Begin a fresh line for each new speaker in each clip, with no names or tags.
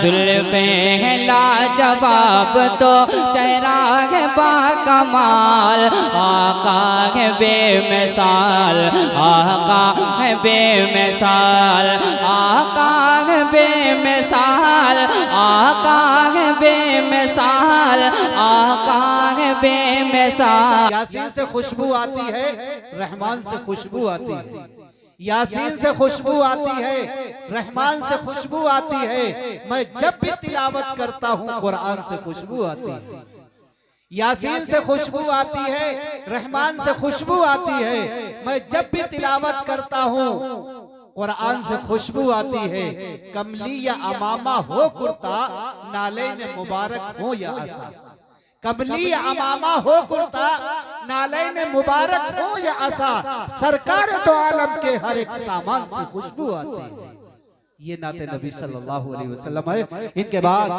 जुल्फे हैं लाजवाब तो चेहरा है बाकमाल, आका है बेमिसाल, आका है बेमिसाल, आका है बेमिसाल, आका है बेमिसाल, आका है बेमिसाल।
यासीन से खुशबू आती है, रहमान से खुशबू आती है। यासीन से खुशबू आती है, रहमान से खुशबू आती है। मैं जब भी तिलावत करता हूँ कुरान से खुशबू आती है। यासीन से खुशबू आती है, रहमान से खुशबू आती है। मैं जब भी तिलावत करता हूँ कुरान से खुशबू आती है। कमली या अमामा हो कुर्ता, नालैन मुबारक हो या असा। कमली अमामा हो कुर्ता, नालैन मुबारक हो या असा। सरकार दो आलम के हर एक सामान से खुशबू आती है। ये नाते नबी सल्लल्लाहु अलैहि वसल्लम है। इनके बाद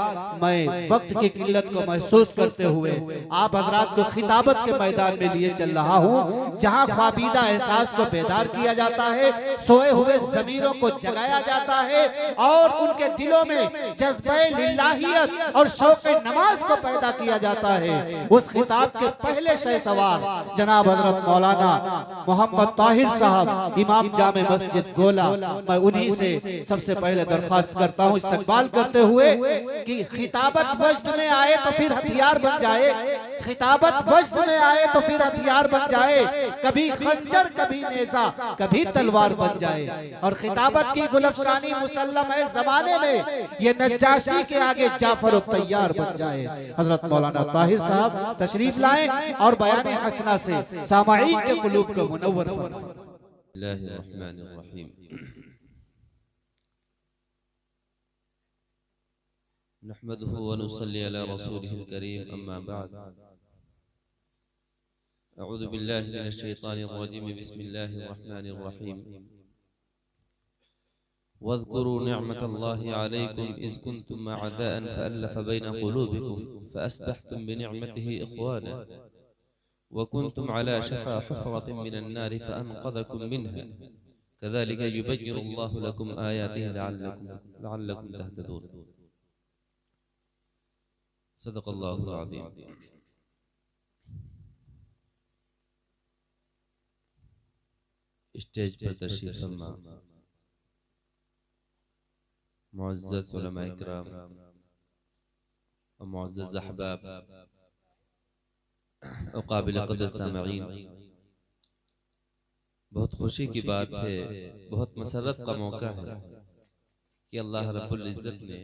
मैं वक्त की किल्लत को महसूस करते हुए आप हजरात को खिताबत के मैदान में लिए चल रहा हूँ, जहाँ ख्वाबीदा एहसास को बेदार किया जाता है, सोए हुए ज़मीरों को जगाया जाता है और उनके दिलों में जज्बे लिल्लाहियत और शौक़ नमाज को पैदा किया जाता है। उस खिताब के पहले शहसवार जनाब हजरत मौलाना मोहम्मद ताहिर साहब, इमाम जामे मस्जिद गोला, मैं उन्हीं से सबसे पहले दरखास्त करता हूं इस्तकबाल करते हुए कि खिताबत वज्द में आए तो फिर हथियार बन जाए, खिताबत वज्द में आए तो फिर हथियार बन जाए। कभी खंजर कभी नेज़ा कभी तलवार बन जाए। और खिताबत की गुलफशानी मुसल्लम है जमाने में, ये नज्जाशी के आगे जाफर तैयार बन जाए। हजरत मौलाना ताहिर साहब तशरीफ लाएं और बयान हसना से सामाईन के कुलूब को मुनव्वर फरमाएं।
नहमदुहु व नुसल्ली अला रसूलिहिल करीम, अम्मा बाद। अऊज़ु बिल्लाहि मिनश शैतानिर रजीम, बिस्मिल्लाहिर रहमानिर रहीम। वज़्कुरू निअमतल्लाहि अलैकुम इज़ कुंतुम अअदाअन फ़अल्लफ़ बैन क़ुलूबिकुम फ़अस्बहतुम बिनिअमतिहि इख़वाना व कुंतुम अला शफ़ा हुफ़रतिन मिनन नारि फ़अनक़ज़कुम मिन्हा कज़ालिक युबय्यिनुल्लाहु लकुम आयातिहि लअल्लकुम तहतदून। सदक़ल्लाहुल अज़ीम। स्टेज पर तशरीफ़ फरमा मुअज़्ज़ज़ उलमाए किराम और मुअज़्ज़ज़ अहबाब और काबिल क़द्र सामईन, बहुत खुशी की बात है, बहुत मसरत का मौका है कि अल्लाह रब्बुल इज़्ज़त ने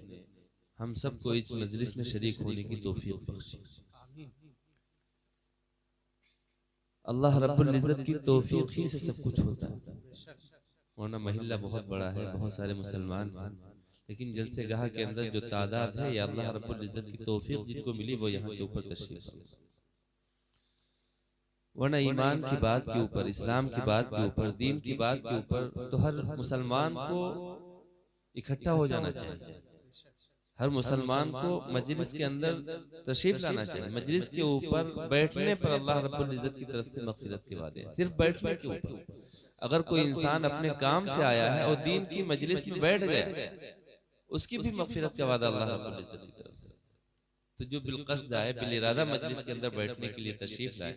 हम सबको इस मजलिस में शरीक होने की तौफीक बख्शी। अल्लाह रब्बुल इज़्ज़त की तौफीक ही से सब कुछ होता है, वरना महिला बहुत बड़ा है, बहुत सारे मुसलमान हैं, लेकिन जलसे गाह के अंदर जो तादाद है, या अल्लाह रब्बुल इज़्ज़त की तौफीक जिनको मिली वो यहाँ के ऊपर तशरीफ लाए। वरना ईमान की बात के ऊपर, इस्लाम की बात के ऊपर, दीन की बात के ऊपर तो हर मुसलमान को इकट्ठा हो जाना चाहिए। हर मुसलमान को मजलिस के अंदर तशरीफ लाना चाहिए। मजलिस के ऊपर बैठने पर अल्लाह रब्बुल इज़्ज़त की तरफ से मग़फ़िरत के वादे हैं। सिर्फ बैठने के ऊपर अगर कोई इंसान अपने काम से आया है और दीन की मजलिस में बैठ गया, उसकी भी मग़फ़िरत का वादा अल्लाह रब्बुल इज़्ज़त की तरफ से। तो जो बिलक़स्द आए, बिल इरादा मजलिस के अंदर बैठने के लिए तशरीफ लाए,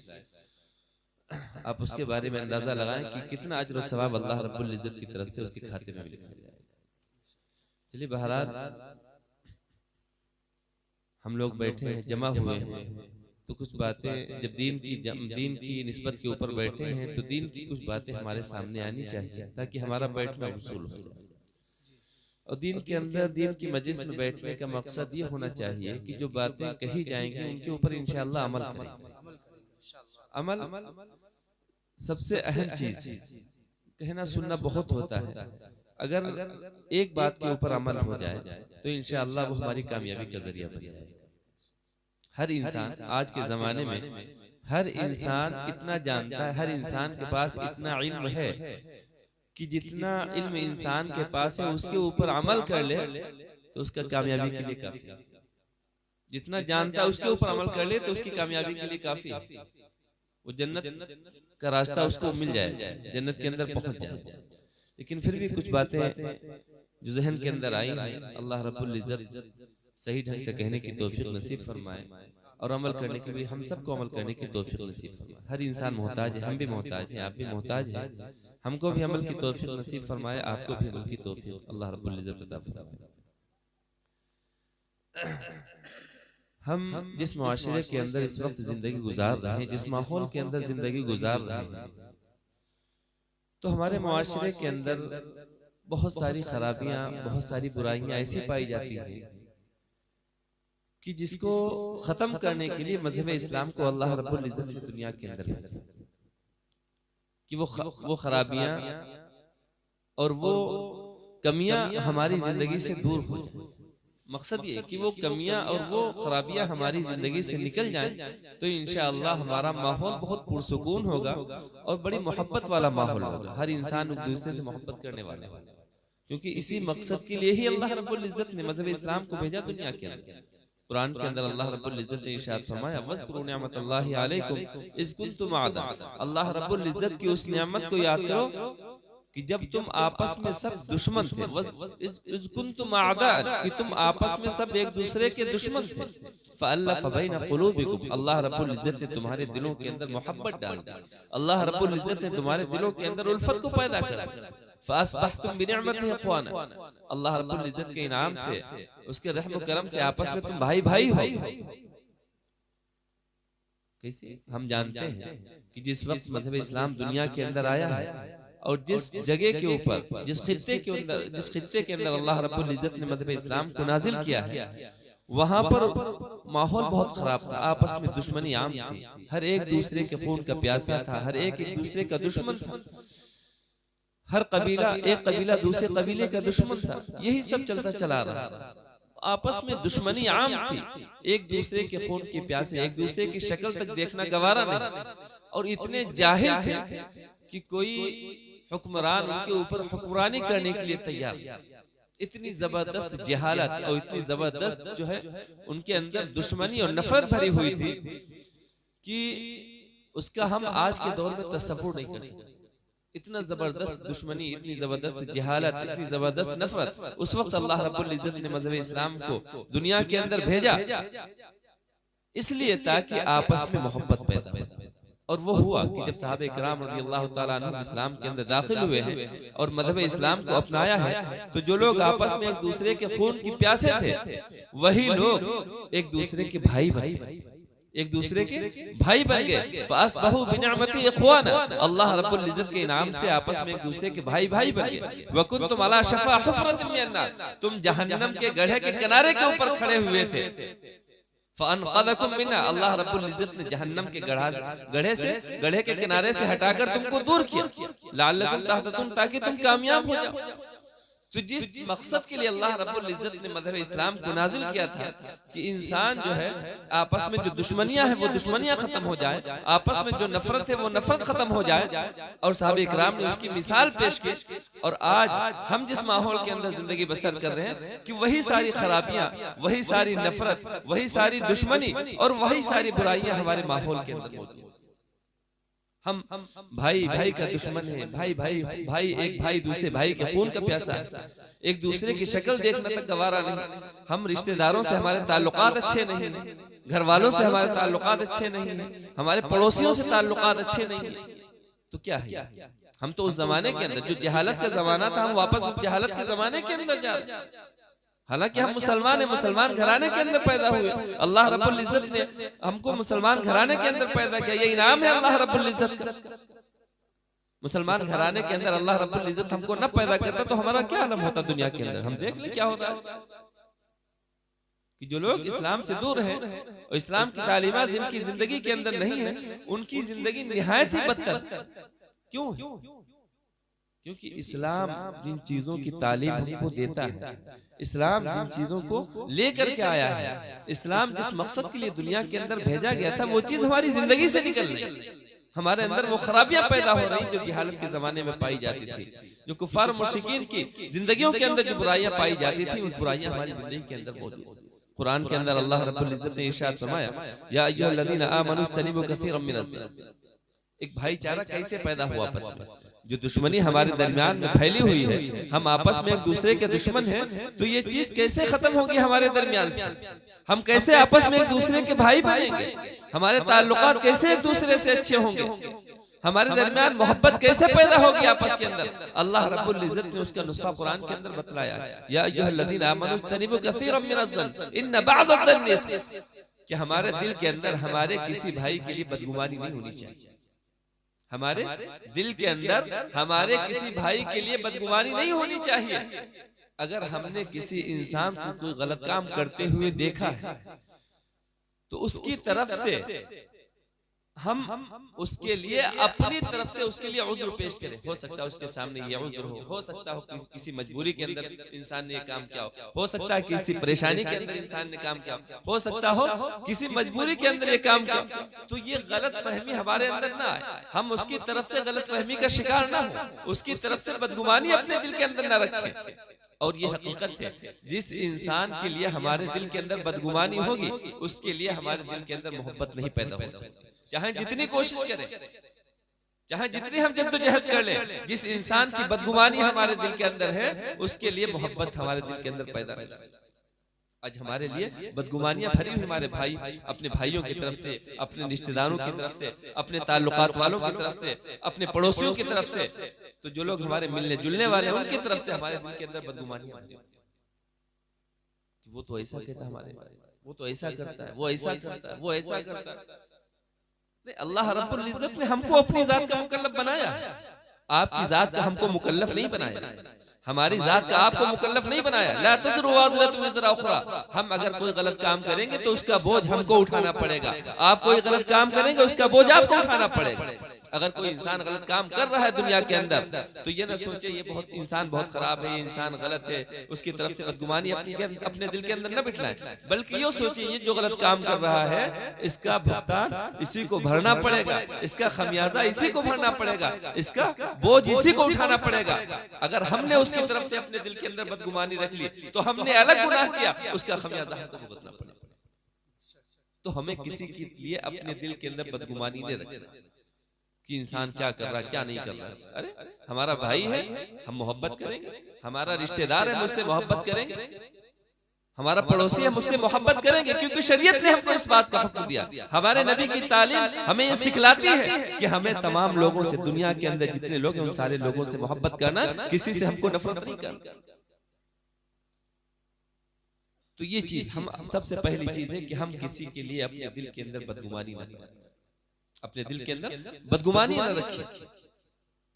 आप उसके बारे में अंदाजा लगाएं कि कितना अज्र और सवाब अल्लाह रब्बुल इज़्ज़त की तरफ से उसके खाते में लिखा जाएगा। चलिए, बहरहाल हम लोग बैठे हैं, जमा हुए हैं, तो कुछ बातें जब दीन की निस्बत के ऊपर बैठे हैं तो दीन की कुछ बातें हमारे सामने आनी चाहिए ताकि हमारा बैठना वसूल हो जाए। और दीन के अंदर, दीन की मजलिस में बैठने का मकसद ये होना चाहिए कि जो बातें कही जाएंगी उनके ऊपर इंशाअल्लाह अमल करें। अमल सबसे अहम चीज है। कहना सुनना बहुत होता है, अगर एक बात के ऊपर अमल हो जाए तो इंशाअल्लाह वो हमारी कामयाबी का जरिया बन जाएगा। हर इंसान आज के ज़माने में हर इंसान इतना जानता है, हर इंसान के पास इतना इल्म है कि जितना इल्म इंसान के पास है उसके ऊपर अमल कर ले तो उसका कामयाबी के लिए काफी है। जितना जानता है उसके ऊपर अमल कर ले तो उसकी कामयाबी के लिए काफी है। वो जन्नत का रास्ता उसको मिल जाएगा, जन्नत के अंदर पहुंच जाएगा। लेकिन फिर भी कुछ बातें जो जहन के अंदर आई है, अल्लाह रब्बुल इज्जत सही ढंग से कहने की तौफीक नसीब फरमाए और अमल करने के भी हम सबको अमल करने की तौफीक नसीब फरमाए। हर इंसान मोहताज है, हम भी मोहताज हैं, आप भी मोहताज हैं। हमको भी अमल की तौफीक नसीब फरमाए, आपको भी अमल की तौफीक अल्लाह रब्बुल इज्जत अता फरमाए। हम जिस मुआशरे के अंदर इस वक्त जिंदगी गुजार रहे हैं, जिस माहौल के अंदर जिंदगी गुजार रहे हैं, तो हमारे मुआशरे के अंदर बहुत सारी खराबियां, बहुत सारी बुराइयां ऐसी पाई जाती हैं कि जिसको खत्म करने के लिए मजहब इस्लाम को अल्लाह रब्बुल इज्जत ने दुनिया के अंदर भेजा कि वो खराबियां और वो कमियां हमारी जिंदगी से दूर हो जाए। मकसद ये कि वो कमियां और वो खराबियां हमारी जिंदगी से निकल जाएं, तो इंशाअल्लाह हमारा माहौल बहुत पुरसुकून होगा और बड़ी मोहब्बत वाला माहौल होगा। हर इंसान एक दूसरे से मोहब्बत करने वाले होगा, क्योंकि इसी मकसद के लिए ही अल्लाह रब्बुल इज्जत ने मजहब इस्लाम को भेजा दुनिया के अंदर। कुरान के अंदर अल्लाह रब्बुल इज्जत ने इरशाद फरमाया, वज़कुरू निअमतल्लाहि अलैकुम इज़ कुंतुम आदा। अल्लाह रब्बुल इज्जत की उस नियामत को याद करो कि जब तुम आपस में सब दुश्मन थे, इज़ कुंतुम आदा, कि तुम आपस में सब एक दूसरे के दुश्मन थे। फ़अल्लफ़ बैन क़ुलूबिकुम, अल्लाह रब्बुल इज्जत ने तुम्हारे दिलों के अंदर मोहब्बत डाल दी। अल्लाह रब्बुल इज्जत ने तुम्हारे दिलों के अंदर उल्फत को पैदा करा। फ़अस्बहतुम बिनिअमतिही इख़वाना, अल्लाह रब्बुल इज्जत के इनाम से, उसके रहम करम से आपस में तुम भाई भाई हो। कैसे? हम जानते हैं कि जिस वक्त मजहब इस्लाम दुनिया के अंदर आया है और जिस जगह के ऊपर, जिस खित्ते के अंदर अल्लाह रब्बुल इज्जत ने मजहब इस्लाम को नाजिल किया है, वहां पर माहौल बहुत खराब था। आपस में दुश्मनी आम थी, हर एक दूसरे के खून का प्यासा था, हर एक दूसरे का दुश्मन था। हर कबीला, एक कबीला दूसरे कबीले का दुश्मन था। यही सब चलता चला रहा था। आपस में दुश्मनी आम थी, एक दूसरे के खून के प्यासे, एक दूसरे की शक्ल तक देखना गवारा नहीं, और इतने जाहिल थे कि कोई हुक्मरान उनके ऊपर हुक्मरानी करने के लिए तैयार। इतनी जबरदस्त जहालत और इतनी जबरदस्त जो है उनके अंदर दुश्मनी और नफरत भरी हुई थी कि उसका हम आज के दौर में तसव्वुर नहीं कर सकते। इतना जबरदस्त दुश्मनी, इतनी जबरदस्त जहालत, इतनी जबरदस्त नफरत उस वक्त अल्लाह रब्बुल इज्जत ने मजहब इस्लाम को दुनिया के अंदर भेजा, इसलिए ताकि आपस में मोहब्बत पैदा हो। और वो हुआ कि जब सहाबे किराम रज़ियल्लाहु ताला अन्हुम इस्लाम के अंदर दाखिल हुए हैं और मजहब इस्लाम को अपनाया है, तो जो लोग आपस में एक दूसरे के खून की प्यासे थे, वही लोग एक दूसरे के भाई बन गए, एक दूसरे के भाई बन गए। फ़अस्बहू बिनिअमतिही इख़वाना, अल्लाह रब्बुल इज्जत के इनाम से आपस में एक दूसरे के भाई भाई बन गए। व कुंतुम अला शफ़ा हुफ़रतिन मिनन नार, तुम जहन्नम के गड्ढे के किनारे के ऊपर खड़े हुए थे। फ़अनक़ज़कुम मिन्हा, अल्लाह रब्बुल इज्जत ने जहन्नम के गड्ढे के किनारे से हटाकर तुमको दूर किया। लअल्लकुम तहतदून, ताकि तुम कामयाब हो जाओ। तो जिस मकसद के लिए अल्लाह रब्बुल इज्जत ने मजहब इस्लाम को नाजिल किया था कि इंसान जो है आपस में जो दुश्मनियां हैं वो दुश्मनियां खत्म हो जाए, आपस में जो नफरत है वो नफरत खत्म हो जाए, और साहब इकराम ने उसकी मिसाल पेश की। और आज हम जिस माहौल के अंदर जिंदगी बसर कर रहे हैं कि वही सारी खराबियां, वही सारी नफरत, वही सारी दुश्मनी और वही सारी बुराइयां हमारे माहौल के अंदर मौजूद। हम भाई भाई का दुश्मन है, भाई एक भाई दूसरे भाई के खून का प्यासा है, एक दूसरे की शक्ल देखना तक गवारा नहीं। हम रिश्तेदारों से हमारे ताल्लुकात अच्छे नहीं हैं, घर वालों से हमारे ताल्लुकात अच्छे नहीं हैं, हमारे पड़ोसियों से ताल्लुकात अच्छे नहीं हैं। तो क्या है, हम तो उस जमाने के अंदर, जो जहालत का जमाना था, हम वापस उस जहालत के जमाने के अंदर जा रहे हैं। हालांकि हम मुसलमान हैं, मुसलमान घराने के अंदर पैदा हुए। अल्लाह रब्बुल इज्जत ने हमको मुसलमान घराने के अंदर पैदा किया, ये इनाम है अल्लाह रब्बुल इज्जत का। मुसलमान घराने के अंदर अल्लाह रब्बुल इज्जत हमको न पैदा करता तो हमारा क्या आलम होता दुनिया के अंदर। हम देख लें क्या होता है कि जो लोग इस्लाम से दूर हैं और इस्लाम की तालीमात जिनकी जिंदगी के अंदर नहीं है, उनकी जिंदगी निहायत ही बदतर। क्यों? क्योंकि इस्लाम जिन चीजों की तालीम हमको देता है, इस्लाम जिन चीजों को लेकर के आया है, इस्लाम जिस मकसद के लिए दुनिया के अंदर भेजा गया था, वो चीज हमारी जिंदगी से निकल रही। हमारे अंदर वो खराबियां पैदा हो रही जो जहालत के जमाने में पाई जाती थी, जो कुफार मुश्रिकीन की जिंदगियों के अंदर जो बुराइयां पाई जाती थी, वो बुराइयां हमारी जिंदगी के अंदर मौजूद। कुरान के अंदर अल्लाह रब्बुल इज्जत ने इरशाद फरमाया, या अय्युहल्लज़ीना आमनू इज्तनिबू कसीरम मिनज़ ज़न्न, एक भाईचारा कैसे पैदा हुआ आपस में? जो दुश्मनी हमारे दरमियान में फैली हुई है, हम आपस में एक दूसरे के दुश्मन हैं, तो ये चीज कैसे खत्म होगी हमारे दरमियान से? हम कैसे आपस में एक दूसरे के भाई बनेंगे? हमारे ताल्लुकात कैसे एक दूसरे से अच्छे होंगे? हमारे दरमियान मोहब्बत कैसे पैदा होगी आपस के अंदर? अल्लाह रब्बुल इज्जत ने उसका नुस्खा कुरान के अंदर बतलाया, या अय्युहल्लज़ीना आमनू इज्तनिबू कसीरम मिनज़्ज़न्न इन्न बअज़-ज़न्नि इस्म, कि हमारे दिल के अंदर हमारे किसी भाई के लिए बदगुमानी नहीं होनी चाहिए। हमारे दिल के अंदर हमारे किसी भाई के लिए बदगुमानी नहीं होनी चाहिए। अगर हमने किसी इंसान को कोई गलत काम करते हुए देखा है तो उसकी तरफ से हम उसके लिए अपनी तरफ से उसके लिए उज़्र पेश करें। हो सकता है उसके सामने ये उज़्र हो सकता हो कि किसी मजबूरी के अंदर इंसान ने ये काम किया हो सकता है किसी परेशानी के अंदर इंसान ने काम किया हो सकता हो किसी मजबूरी के अंदर ये काम किया, तो ये गलत फहमी हमारे अंदर ना आए, हम उसकी तरफ से गलत फहमी का शिकार ना हो, उसकी तरफ से बदगुमानी अपने दिल के अंदर ना रखें। और ये हकीकत है, जिस इंसान के लिए हमारे दिल के अंदर बदगुमानी होगी उसके लिए हमारे दिल के अंदर मोहब्बत नहीं पैदा हो सकती, चाहे जितनी कोशिश करें, चाहे जितनी हम जद्दोजहद कर लें। जिस इंसान की बदगुमानी हमारे दिल के अंदर है उसके लिए मोहब्बत हमारे दिल के अंदर पैदा नहीं हो सकती। आज हमारे लिए बदगुमानियां भरी हुई, हमारे भाई अपने भाइयों की तरफ से, अपने रिश्तेदारों की तरफ से, अपने ताल्लुकात वालों की तरफ से, अपने पड़ोसियों की तरफ से, तो जो लोग हमारे मिलने जुलने वाले हैं उनकी तरफ से हमारे दिल के अंदर बदगुमानियां भरी हुई। वो तो ऐसा कहता है हमारे बारे में, वो तो ऐसा करता है, वो ऐसा करता है, वो ऐसा करता है। अल्लाह रब्बुल इज्जत ने हमको अपनी जात का मुकल्लफ बनाया, आपकी जात का हमको मुकल्लफ नहीं बनाया, हमारी जात का आपको मुकल्लफ नहीं बनाया। ला तज़रु वाज़िरतुन विज़रा उख़रा, हम अगर कोई गलत काम करेंगे तो उसका बोझ हमको उठाना पड़ेगा, आप कोई गलत काम करेंगे उसका बोझ आपको उठाना पड़ेगा। अगर कोई इंसान गलत काम कर रहा है दुनिया के अंदर तो ये ना सोचे ये बहुत इंसान बहुत खराब है, ये इंसान गलत है, उसकी तरफ से बदगुमानी अपने दिल के अंदर न बिठाएं, बल्कि ये सोचिए ये जो गलत काम कर रहा है इसका भुगतान इसी को भरना पड़ेगा, इसका खमियाजा इसी को भरना पड़ेगा, इसका बोझ इसी को उठाना पड़ेगा। अगर हमने उसकी तरफ से अपने दिल के अंदर बदगुमानी रख ली तो हमने अलग गुनाह किया, उसका खमियाजा हमको भुगतना पड़ेगा। तो हमें किसी के लिए अपने दिल के अंदर बदगुमानी नहीं रखना कि इंसान क्या कर रहा है क्या नहीं कर रहा है। अरे हमारा भाई है, हम मोहब्बत करेंगे, हमारा रिश्तेदार है मुझसे मोहब्बत करेंगे, हमारा पड़ोसी है मुझसे मोहब्बत करेंगे, क्योंकि शरीयत ने हमको इस बात का हुक्म दिया। हमारे नबी की तालीम हमें ये सिखलाती है कि हमें तमाम लोगों से, दुनिया के अंदर जितने लोग हैं उन सारे लोगों से मोहब्बत करना, किसी से हमको नफरत नहीं करना। तो ये चीज हम सबसे पहली चीज है कि हम किसी के लिए अपने दिल के अंदर बदगुमानी न करें, अपने दिल के अंदर बदगुमानी न रखें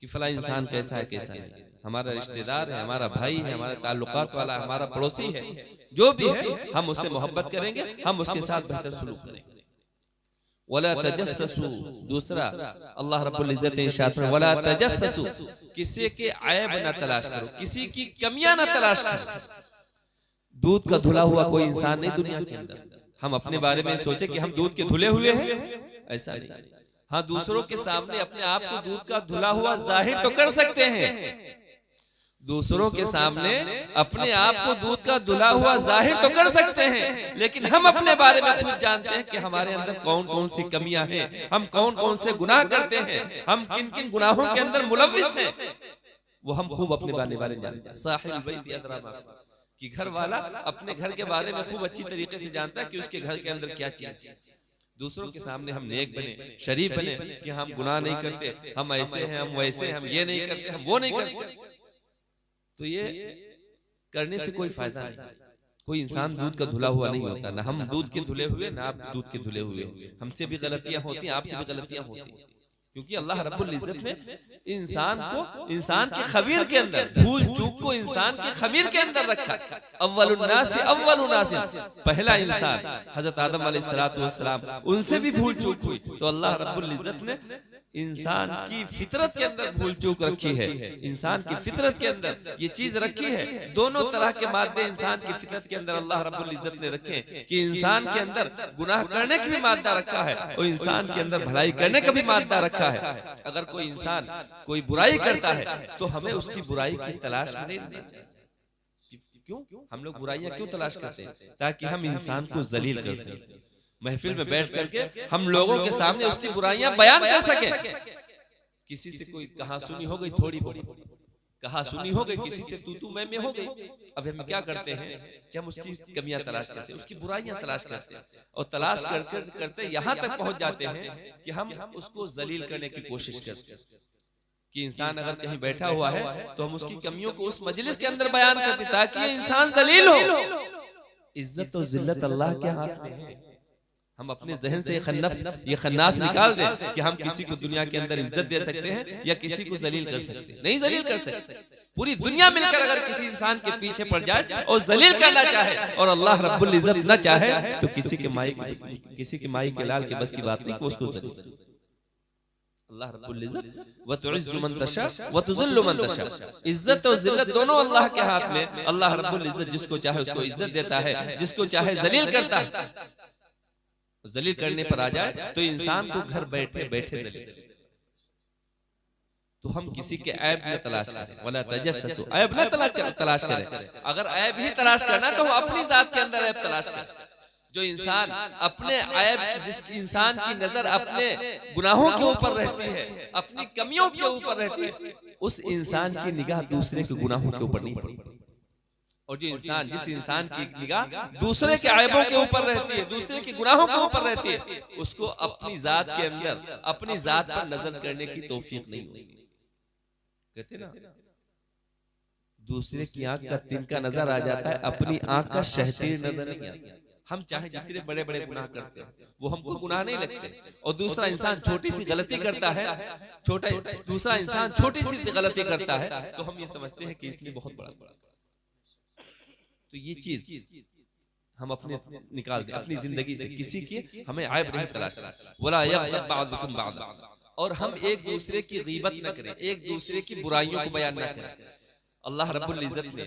कि फला इंसान कैसा है कैसा है, हमारा रिश्तेदार है, हमारा भाई है, हमारे ताल्लुकात वाला, हमारा पड़ोसी है, जो भी है हम उससे मोहब्बत करेंगे, हम उसके साथ बेहतर सलूक करेंगे। वला तजस्ससु, दूसरा अल्लाह रब्बुल इज्जत ने इरशाद फरमाया वला तजस्ससु, किसी के ऐब न तलाश करो, किसी की कमियां न तलाश करो। दूध का धुला हुआ कोई इंसान नहीं दुनिया के अंदर, हम अपने बारे में सोचे कि हम दूध के धुले हुए हैं, ऐसा नहीं। हाँ, दूसरों के सामने अपने आप को दूध का धुला हुआ जाहिर तो कर सकते हैं, दूसरों के सामने अपने आप को दूध का धुला हुआ जाहिर तो कर सकते हैं, लेकिन हम अपने बारे में खुद जानते हैं कि हमारे अंदर कौन कौन सी कमियां हैं, हम कौन कौन से गुनाह करते हैं, हम किन किन गुनाहों के अंदर मुलव्विस हैं, वो हम खूब अपने बारे में जानते हैं। साहिल बैत अदरा मा फी, कि घर वाला अपने घर के बारे में खूब अच्छी तरीके से जानता है कि उसके घर के अंदर क्या चीज है। दूसरों के सामने हम नेक बने, शरीफ बने कि हम गुनाह नहीं करते, हम ऐसे हैं, हम वैसे हैं, हम ये नहीं करते, हम वो नहीं करते, तो ये करने से कोई फायदा नहीं। कोई इंसान दूध का धुला हुआ नहीं होता, ना हम दूध के धुले हुए ना आप दूध के धुले हुए। हमसे भी गलतियां होती हैं, आपसे भी गलतियां होती हैं, क्योंकि अल्लाह रब्बुल इज्जत ने इंसान को, इंसान के खमीर के अंदर, भूल चूक को इंसान के खमीर के अंदर रखा। अव्वलुन नास, पहला इंसान हजरत आदम अलैहिस्सलातु वस्सलाम, उनसे भी भूल चूक हुई, तो अल्लाह रब्बुल इज्जत ने इंसान की फितरत के अंदर भूल चूक रखी है। इंसान की फितरत के अंदर ये चीज रखी है, दोनों तरह के मादे इंसान की फितरत के अंदर अल्लाह रब्बुल इज्जत ने रखे कि इंसान के अंदर गुनाह करने का भी मादा रखा है और इंसान के अंदर भलाई करने का भी मादा रखा है। अगर कोई इंसान कोई बुराई करता है तो हमें उसकी बुराई की तलाश में नहीं रहना चाहिए। क्यों हम लोग बुराइयां क्यों तलाश करते हैं? ताकि हम इंसान को जलील कर सकें, महफिल में बैठ करके हम लोगों के सामने उसकी बुराइयां बयान कर सके। किसी से कोई कहा सुनी हो गई, थोड़ी बहुत कहा सुनी हो गई, किसी से तू मैं हो गई। अब हम क्या करते हैं कि हम उसकी कमियां तलाश करते हैं, उसकी बुराइयां तलाश करते हैं, और तलाश करते यहाँ तक पहुंच जाते हैं कि हम उसको जलील करने की कोशिश करते हैं। कि इंसान अगर कहीं बैठा हुआ है तो हम उसकी कमियों को उस मजलिस के अंदर बयान करते हैं ताकि ये इंसान जलील हो। इज्जत और जिल्लत अल्लाह के हाथ में है। हम अपने जहन से ये खन्नास निकाल दें कि हम किसी को दुनिया के अंदर इज्जत दे सकते हैं या किसी को जलील कर सकते हैं। नहीं जलील कर सकते। पूरी दुनिया मिलकर अगर किसी इंसान के पीछे पड़ जाए और जलील करना चाहे और अल्लाह रब्बुल इज्जत न चाहे तो किसी के माई के लाल के बस की बात नहीं कि उसको जलील। अल्लाह रब्बुल इज्जत व तुइज्जु मन तशा व तुज़िल्लु मन तशा, इज्जत और जिल्लत दोनों अल्लाह के हाथ में। अल्लाह रब्बुल इज्जत जिसको चाहे उसको इज्जत देता है, जिसको चाहे जलील करता है। जलील करने पर आ जाए तो इंसान को घर बैठे बैठे जलील। तो हम किसी के ऐब न तलाश करें, वला तजस्ससु, ऐब न तलाश करें। अगर ऐब ही तलाश करना तो हम अपनी जात के अंदर ऐब तलाश करें। जो इंसान अपने ऐब, जिस इंसान की नजर अपने गुनाहों के ऊपर रहती है, अपनी कमियों के ऊपर रहती है, उस इंसान की निगाह दूसरे के गुनाहों के ऊपर नहीं पड़ती। और जो इंसान, जिस इंसान की निगाह दूसरे के ऐबों के ऊपर रहती है, दूसरे के गुनाहों के ऊपर रहती है, उसको अपनी जात के अंदर अपनी जात पर नजर करने की तौफीक नहीं होती। कहते ना, दूसरे की आंख का तिनका नजर आ जाता है, अपनी आंख का शहतीर नजर नहीं आता। हम चाहे जितने बड़े बड़े गुनाह करते हैं वो हमको गुनाह नहीं लगते, और दूसरा इंसान छोटी सी गलती करता है, दूसरा इंसान छोटी सी गलती करता है तो हम ये समझते हैं कि इसने बहुत बड़ा। तो ये चीज हम अपने निकाल दें अपनी जिंदगी से। किसी की हमें ऐब नहीं तलाश करना, वला यग़्तब बअदुकुम बअदा, और हम एक दूसरे की गीबत न करें, एक दूसरे की बुराइयों को बयान न करें। अल्लाह रब्बुल इज्जत ने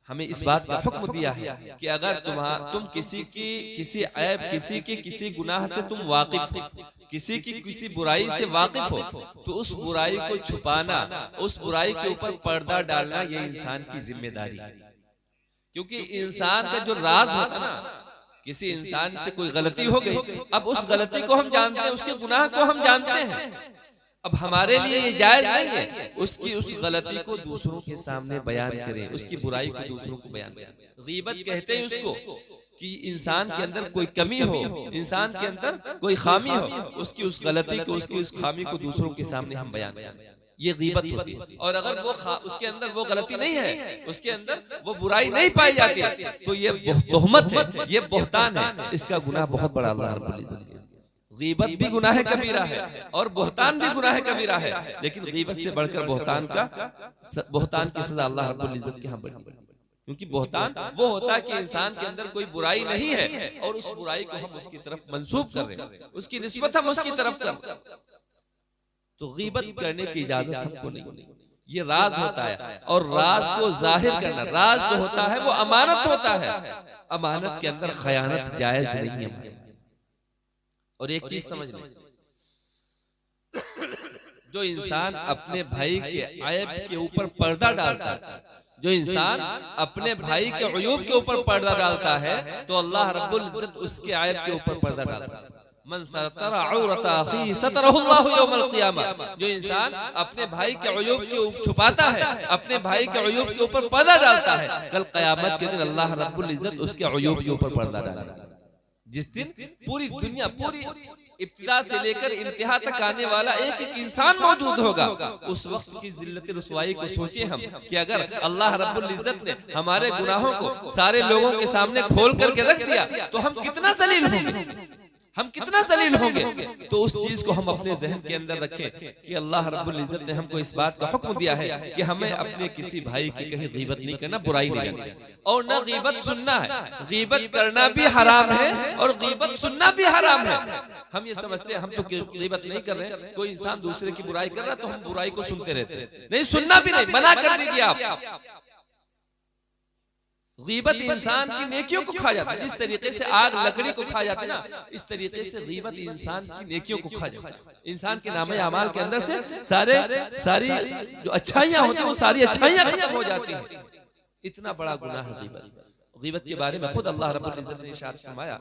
हमें इस बात का हुक्म दिया है कि अगर तुम किसी की किसी ऐब, किसी के किसी गुनाह से तुम वाकिफ हो, किसी की किसी बुराई से वाकिफ हो, तो उस बुराई को छुपाना, उस बुराई के ऊपर पर्दा डालना ये इंसान की जिम्मेदारी है। क्योंकि इंसान का जो राज होता ना, किसी इंसान से कोई गलती हो गई, अब उस गलती को हम जानते हैं, उसके गुनाह को हम जानते हैं। अब हमारे लिए ये जायज नहीं है उसकी उस गलती को दूसरों के सामने बयान करें, उसकी बुराई को दूसरों को बयान करें। गीबत कहते हैं उसको कि इंसान के अंदर कोई कमी हो, इंसान के अंदर कोई खामी हो, उसकी उस गलती को, उसकी उस खामी को दूसरों के सामने हम बयान करें, ये गीबत होती है। और अगर वो उसके अंदर वो गलती नहीं है, उसके अंदर वो बुराई नहीं पाई जाती, तो ये तोहमत है, ये बोहतान है, इसका गुनाह बहुत बड़ा अल्लाह रब्बुल इज्जत ने। गीबत भी गुनाह कबीरा है और बोहतान भी गुनाह कबीरा है, लेकिन गीबत से बढ़कर बोहतान की सजा अल्लाह रब्बुल इज्जत के यहाँ बड़ी है। क्योंकि बोहतान वो होता है कि इंसान के अंदर कोई बुराई नहीं है और उस बुराई को हम उसकी तरफ मंसूब कर रहे हैं, उसकी निस्बत हम उसकी तरफ कर रहे हैं, तो गीबत करने की इजाजत हमको नहीं। ये राज होता है, और राज को जाहिर करना, राज जो होता है वो अमानत होता है, अमानत के अंदर खयानत जायज नहीं है। और एक चीज समझ लें, जो इंसान अपने भाई के ऐब के ऊपर पर्दा डालता है, जो इंसान अपने भाई के अयूब के ऊपर पर्दा डालता है, तो अल्लाह रब्बुल इज्जत उसके ऐब के ऊपर पर्दा डालता है। मन सतरा औरत अखी सतरहु अल्लाहु यौमल क़ियामह, जो इंसान अपने भाई के अयूब के छुपाता है, अपने भाई के अयूब के ऊपर पर्दा डालता है, कल क़यामत के दिन अल्लाह रब्बुल इज्जत उसके अयूब के ऊपर पर्दा डालेगा। जिस दिन पूरी दुनिया, पूरी इब्तिदा से लेकर इंतहा तक आने वाला एक एक इंसान मौजूद होगा, उस वक्त की जिल्लत रुसवाई को सोचे हम कि अगर अल्लाह रब्बुल इज्जत ने हमारे गुनाहों को सारे लोगों के सामने खोल करके रख दिया तो हम कितना जलील होंगे, हम कितना जलील होंगे। तो उस चीज को हम अपने जहन के अंदर रखें कि अल्लाह रब्बुल इज्जत ने हमको इस बात का हुक्म दिया है कि हमें अपने किसी भाई की कहीं गीबत नहीं करना, बुराई नहीं करना, और न गीबत सुनना है। गीबत करना भी हराम है और गीबत सुनना भी हराम है। हम ये समझते हैं हम तो गीबत नहीं कर रहे, कोई इंसान दूसरे की बुराई कर रहा है तो हम बुराई को सुनते रहते, नहीं, सुनना भी नहीं, मना कर दीजिए आप। गीबत इंसान की नेकियों को खा जाता है, जिस तरीके से आग लकड़ी को खा जाती है ना, इस तरीके से गीबत इंसान की नेकियों को खा जाता है। इंसान के नामे अमाल के अंदर से सारी जो अच्छाइयां होती हैं वो सारी अच्छाइयां खत्म हो जाती हैं। इतना बड़ा गुनाह है गीबत। गीबत के बारे में खुद अल्लाह रब्बुल इज्जत ने इरशाद फरमाया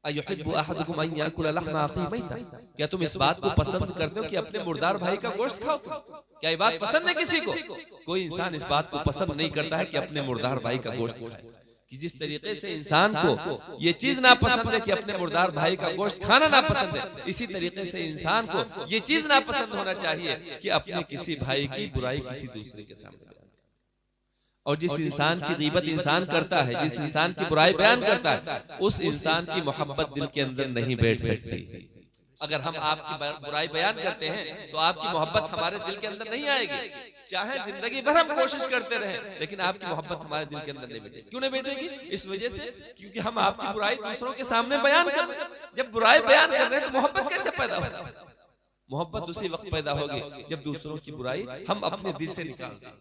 अयुहिब्बु अहदुकुम अन याकुला लहमा अखीहि मैता, क्या तुम इस बात को पसंद करते हो कि अपने मुर्दार भाई का गोश्त खाओ तुम? क्या ये बात पसंद है किसी को? कोई इंसान इस बात को पसंद नहीं करता है कि अपने मुर्दार भाई का गोश्त खाए। कि जिस तरीके से इंसान को ये चीज नापसंद है कि अपने मुर्दार भाई का गोश्त खाना नापसंद है, इसी तरीके से इंसान को ये चीज नापसंद होना चाहिए कि अपने किसी भाई की बुराई किसी दूसरे के सामने। और जिस इंसान की गीबत इंसान करता है, जिस इंसान की बुराई बयान करता है, उस इंसान की मोहब्बत दिल के अंदर नहीं बैठ सकती। अगर हम आपकी बुराई बयान करते हैं तो आपकी मोहब्बत हमारे दिल के अंदर नहीं आएगी, चाहे जिंदगी भर हम कोशिश करते रहे, लेकिन आपकी मोहब्बत हमारे दिल के अंदर नहीं बैठेगी। क्यों नहीं बैठेगी? इस वजह से क्योंकि हम आपकी बुराई दूसरों के सामने बयान कर रहे हैं। जब बुराई बयान कर रहे हैं तो मोहब्बत कैसे पैदा होगी? मोहब्बत उसी वक्त पैदा होगी जब दूसरों की बुराई हम अपने दिल से निकाल दें,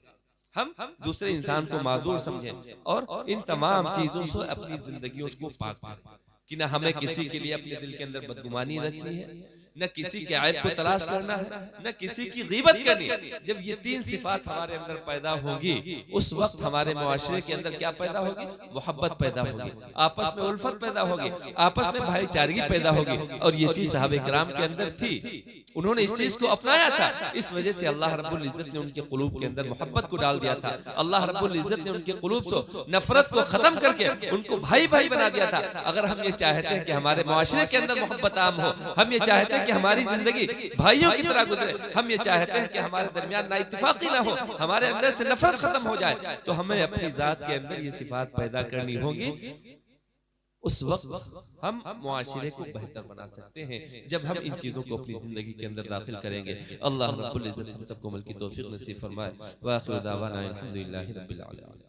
हम दूसरे इंसान को मादूर समझें और इन तमाम चीजों से अपनी जिंदगियों को पाक करें कि न हमें किसी के लिए अपने दिल के अंदर बदगुमानी रखनी है, न किसी के ऐब को तलाश करना है, न किसी की गीबत करनी है। जब ये तीन सिफात हमारे अंदर पैदा होगी, उस वक्त हमारे मुआशरे के अंदर क्या पैदा होगी? मोहब्बत पैदा होगी, आपस में उल्फत पैदा होगी, आपस में भाईचारगी पैदा होगी। और ये चीज सहाबे किराम के अंदर थी, उन्होंने इस चीज को अपनाया था। इस वजह से अल्लाह रब्बुल इज्जत ने उनके कुलूब के अंदर मोहब्बत को डाल दिया था। अल्लाह रब्बुल इज्जत ने उनके कुलूब से नफरत को खत्म करके उनको भाई भाई बना दिया था। अगर हम ये चाहते हैं कि हमारे मुआशरे के अंदर मोहब्बत आम हो, हम ये चाहते हैं कि हमारी जिंदगी भाइयों की तरह गुजरे, हम ये चाहते हैं कि हमारे दरमियान नाइत्तेफाकी ना हो, हमारे अंदर से नफरत खत्म हो जाए, तो हमें अपनी जात के अंदर ये सिफात पैदा करनी होगी। उस वक्त हम मुआशरे को बेहतर बना सकते हैं जब हम इन चीजों को अपनी जिंदगी के अंदर दाखिल करेंगे। अल्लाह रब्बुल इज्जत हम सबको अमल की तौफीक नसीब फरमाए। व आखिर दावाना अल्हम्दुलिल्लाहि रब्बिल आलमीन।